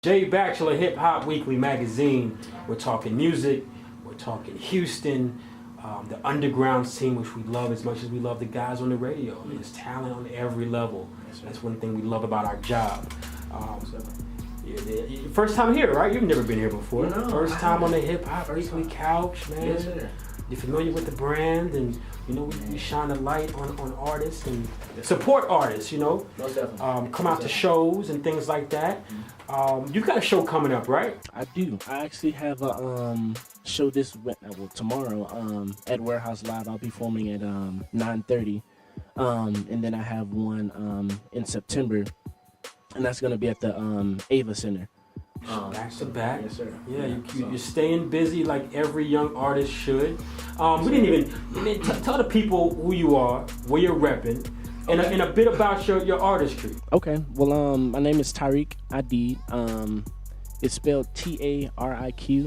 Jay Bachelor Hip Hop Weekly magazine. We're talking music, we're talking Houston, the underground scene, which we love as much as we love the guys on the radio. There's talent on every level. That's one thing we love about our job. First time here, right? You've never been here before. No, first time on the Hip Hop Weekly couch, man. Yes, sir. You're familiar with the brand, and you know we shine a light on artists and support artists. You know, Most definitely. come out to shows and things like that. You got a show coming up, right? I do. I actually have a show tomorrow at Warehouse Live. I'll be performing at 9:30, and then I have one in September, and that's gonna be at the Ava Center. Back to back. Yes, sir. Yeah, you're staying busy like every young artist should. We didn't even tell the people who you are, where you're repping, and a bit about your artistry. Okay. Well, my name is Tariq Adid. It's spelled Tariqaidid.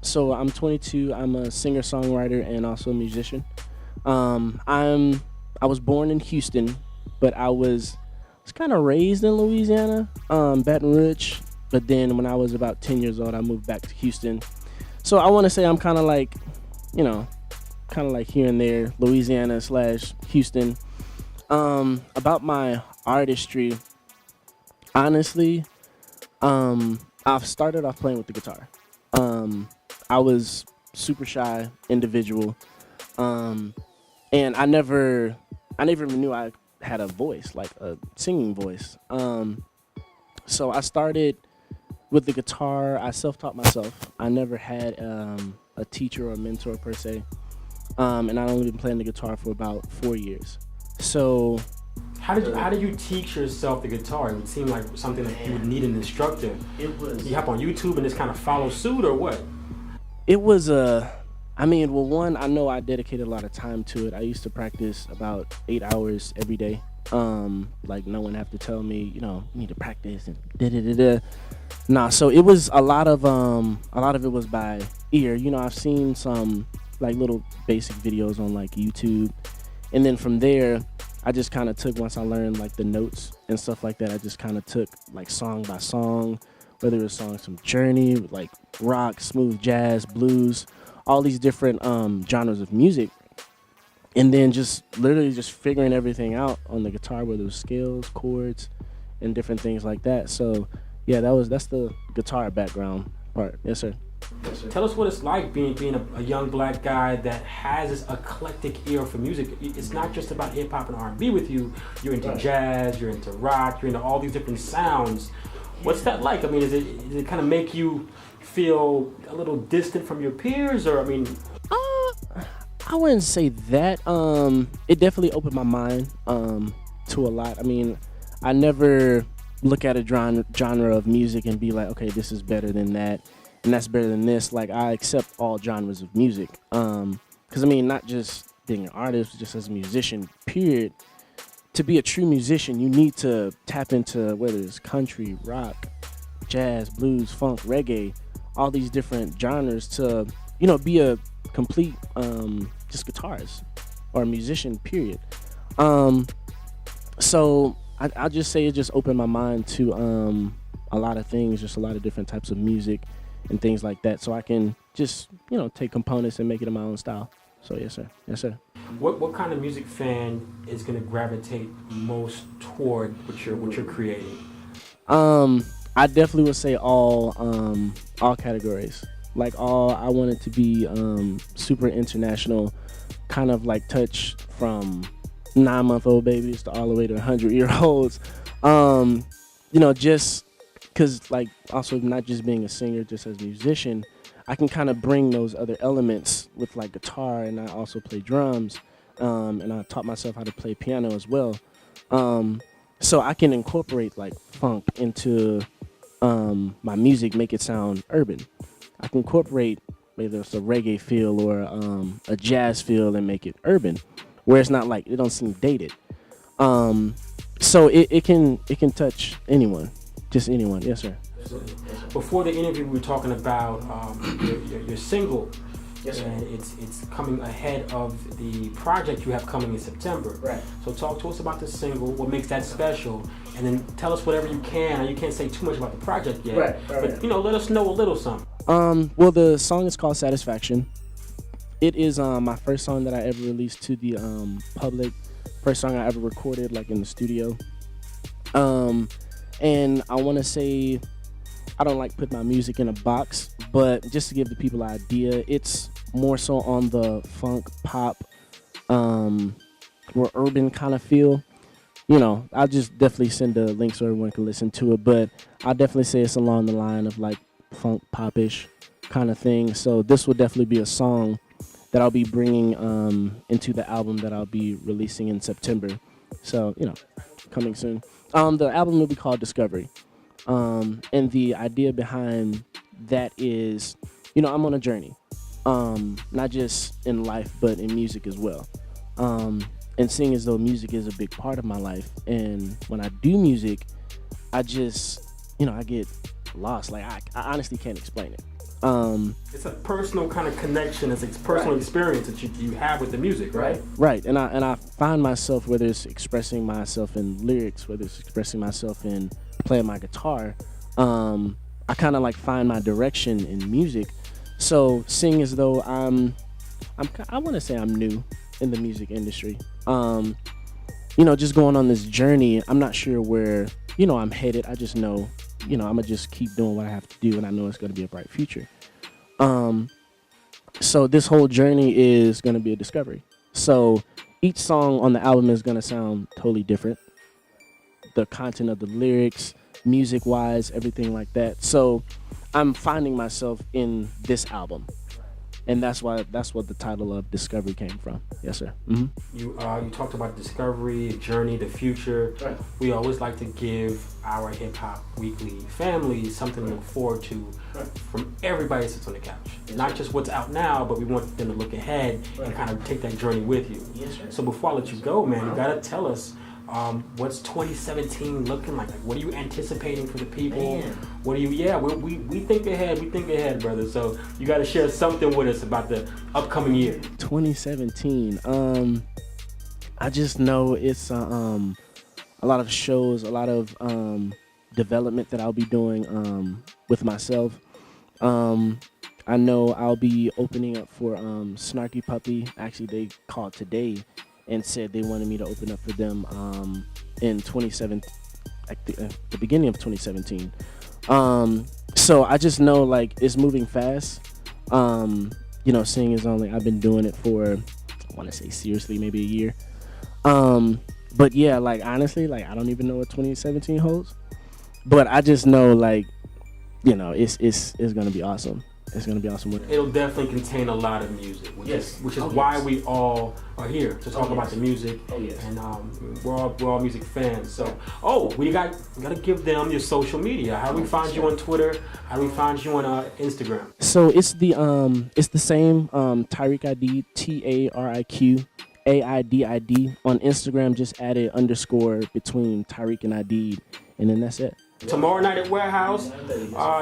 So I'm 22. I'm a singer-songwriter and also a musician. I was born in Houston, but I was kind of raised in Louisiana, Baton Rouge. But then when I was about 10 years old, I moved back to Houston. So I want to say I'm kind of like, here and there, Louisiana / Houston. About my artistry, honestly, I've started off playing with the guitar. I was super shy individual, and I never knew I had a voice, like a singing voice. So I started with the guitar. I self-taught myself. I never had a teacher or a mentor per se, and I've only been playing the guitar for about 4 years. So How did you teach yourself the guitar? It would seem like something that you would need an instructor. It was. You hop on YouTube and just kind of follow suit, or what? it was one, I know I dedicated a lot of time to it. I used to practice about 8 hours every day. Like no one have to tell me, you need to practice and da-da-da-da. Nah, so it was a lot of it was by ear. I've seen some like little basic videos on like YouTube. And then from there, I just kind of took, once I learned like the notes and stuff like that, I just kind of took like song by song, whether it was songs from Journey, like rock, smooth jazz, blues, all these different genres of music. And then just literally just figuring everything out on the guitar, whether it was scales, chords, and different things like that. So yeah, that's the guitar background part. Yes, sir. Yes, sir. Tell us what it's like being a young black guy that has this eclectic ear for music. It's not just about hip hop and R&B with you. You're into jazz, you're into rock, you're into all these different sounds. What's that like? I mean, does it kind of make you feel a little distant from your peers, or I wouldn't say that. It definitely opened my mind to a lot. I mean, I never look at a genre of music and be like, okay, this is better than that, and that's better than this. Like, I accept all genres of music. Because, I mean, not just being an artist, just as a musician, period. To be a true musician, you need to tap into whether it's country, rock, jazz, blues, funk, reggae, all these different genres to, be a complete just guitarist or a musician, period. So I'll just say it just opened my mind to a lot of things, just a lot of different types of music and things like that, so I can just take components and make it in my own style. So yes sir. what kind of music fan is going to gravitate most toward what you're creating? I definitely would say all categories. Like I want it to be super international, kind of like touch from 9-month-old babies to all the way to 100-year-olds. Just because like also not just being a singer, just as a musician, I can kind of bring those other elements with like guitar, and I also play drums, and I taught myself how to play piano as well. So I can incorporate like funk into my music, make it sound urban. I can incorporate whether it's a reggae feel or a jazz feel and make it urban, where it's not like, it don't seem dated. So it can touch anyone, just anyone. Yes, sir. Before the interview, we were talking about your single Yes, sir. And it's coming ahead of the project you have coming in September. Right. So talk to us about the single, what makes that special, and then tell us whatever you can. Now, you can't say too much about the project yet, but let us know a little something. Well, the song is called Satisfaction. It is my first song that I ever released to the public. First song I ever recorded, like in the studio. And I want to say, I don't like put my music in a box, but just to give the people an idea, it's more so on the funk, pop, more urban kind of feel. I'll just definitely send the link so everyone can listen to it, but I'll definitely say it's along the line of like funk, pop-ish kind of thing. So this will definitely be a song that I'll be bringing into the album that I'll be releasing in September. So, coming soon. The album will be called Discovery. And the idea behind that is, I'm on a journey, not just in life, but in music as well. And seeing as though music is a big part of my life. And when I do music, I just, I get lost. Like, I honestly can't explain it. It's a personal kind of connection. It's a personal experience that you have with the music, right? Right. And I find myself, whether it's expressing myself in lyrics, whether it's expressing myself in playing my guitar, I kind of like find my direction in music. So seeing as though I want to say I'm new in the music industry, just going on this journey, I'm not sure where, I'm headed. I just know, I'm gonna just keep doing what I have to do, and I know it's gonna be a bright future. So this whole journey is gonna be a discovery. So each song on the album is gonna sound totally different. The content of the lyrics, music-wise, everything like that. So I'm finding myself in this album, and that's what the title of Discovery came from. Yes, sir. Mm-hmm. You talked about discovery, journey, the future. Right. We always like to give our Hip Hop Weekly family something to look forward to from everybody that sits on the couch. Yes, Not sir. just what's out now, but we want them to look ahead and kind of take that journey with you. Yes, sir. So before I let you go, man, you gotta tell us what's 2017 looking like? Like, what are you anticipating for the people? Man. What are you? Yeah, we think ahead. We think ahead, brother. So you got to share something with us about the upcoming year. 2017. I just know it's a lot of shows, a lot of development that I'll be doing with myself. I know I'll be opening up for Snarky Puppy. Actually, they called today and said they wanted me to open up for them in 2017, at the beginning of 2017. So I just know like it's moving fast. Seeing as only I've been doing it for, I want to say seriously, maybe a year. But yeah, like honestly, like I don't even know what 2017 holds. But I just know like, it's gonna be awesome. It's gonna be awesome. It'll definitely contain a lot of music, which is why we all are here to talk about the music. And we're all music fans. So, we gotta give them your social media. How do we find you on Twitter? How do we find you on Instagram? So it's the same Tariq ID, TARIQ AIDID. On Instagram, just add an underscore between Tariq and ID, and then that's it. Tomorrow night at Warehouse.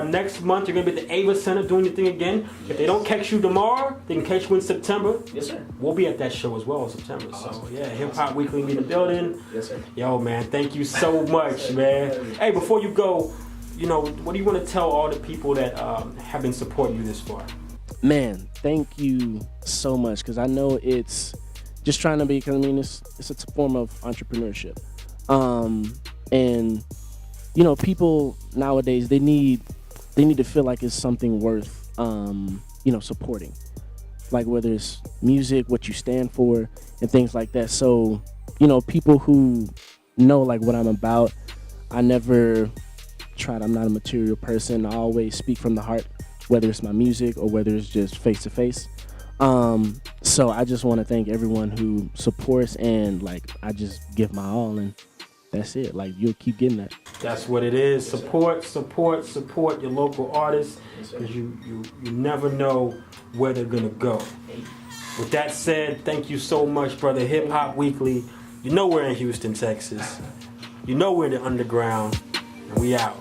Next month, you're going to be at the Ava Center doing your thing again. If they don't catch you tomorrow, they can catch you in September. Yes, sir. We'll be at that show as well in September. So, yeah, Hip Hop Weekly in the building. Yes, sir. Yo, man, thank you so much, man. Hey, before you go, what do you want to tell all the people that have been supporting you this far? Man, thank you so much, because I know it's just trying to be, because I mean, it's a form of entrepreneurship. And people nowadays, they need to feel like it's something worth, supporting. Like whether it's music, what you stand for, and things like that. So, people who know like what I'm about, I never tried. I'm not a material person. I always speak from the heart, whether it's my music or whether it's just face to face. So I just want to thank everyone who supports, and like I just give my all, and that's it. Like you'll keep getting that. That's what it is. Support your local artists, because you never know where they're gonna go. With that said, thank you so much, brother. Hip Hop Weekly. We're in Houston, Texas. We're in the underground, and we out.